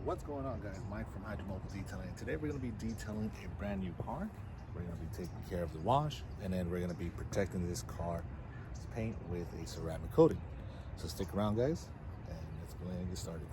What's going on, guys? Mike from Hydro Mobile Detailing. Today we're going to be detailing a brand new car. We're going to be taking care of the wash, and then we're going to be protecting this car's paint with a ceramic coating. So stick around, guys, and let's go ahead and get started.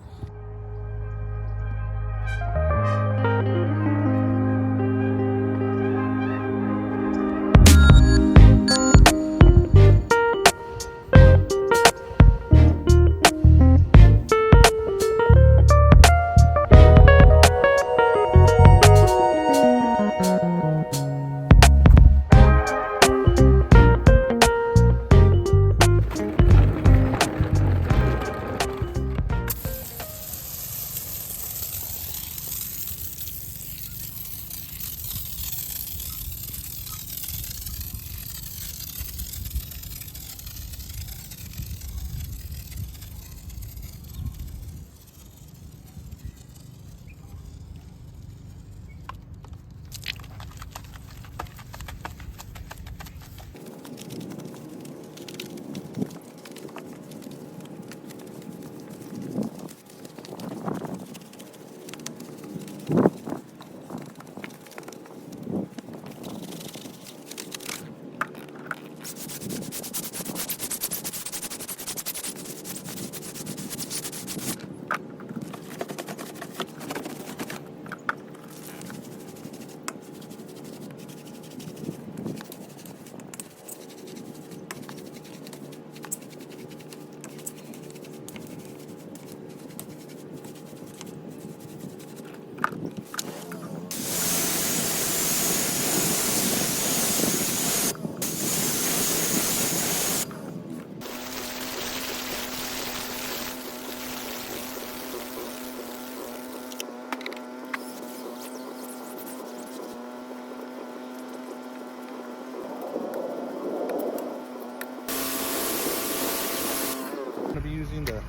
I'm going to be using the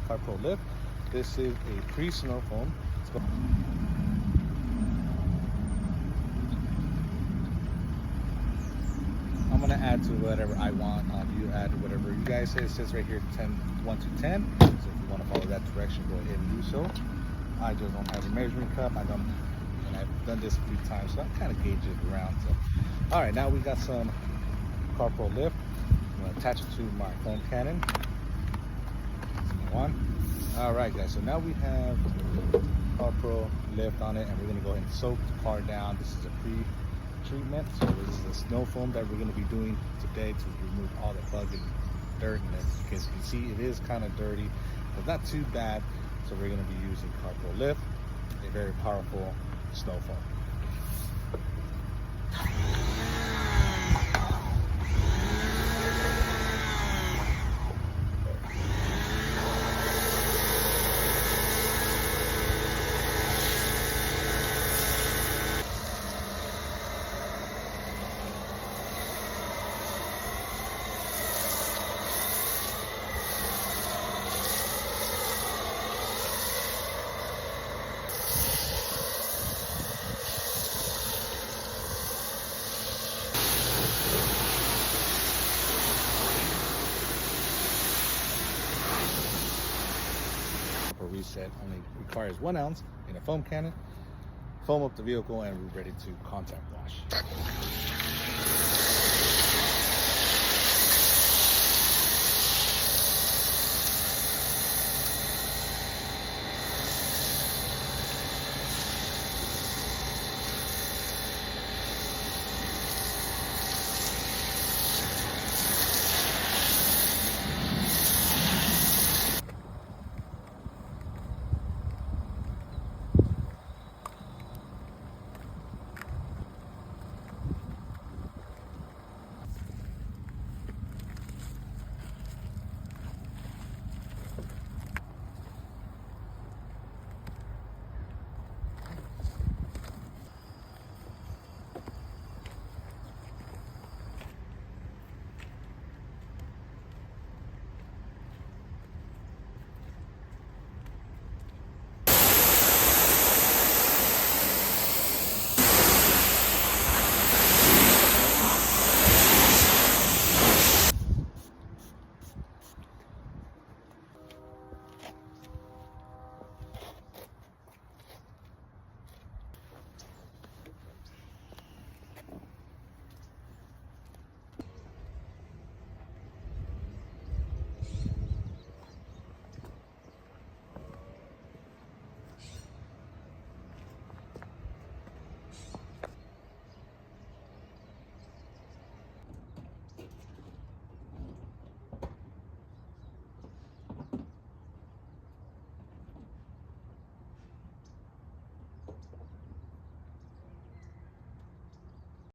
Carpro Lift. This is a pre-snow foam. I'm going to add to whatever I want. You add whatever you guys say. It says right here 1 to 10. So if you want to follow that direction, go ahead and do so. I just don't have a measuring cup. And I've done this a few times, so I kind of gauge it around. So, all right, now we got some Carpro Lift. I'm going to attach it to my foam cannon. All right, guys, so now we have Carpro Lift on it, and we're going to go ahead and soak the car down. This is a pre-treatment, so this is the snow foam that we're going to be doing today to remove all the bug and dirt. And as you can see, it is kind of dirty, but not too bad. So we're going to be using Carpro Lift, a very powerful snow foam. Reset only requires 1 ounce in a foam cannon. Foam up the vehicle, and we're ready to contact wash.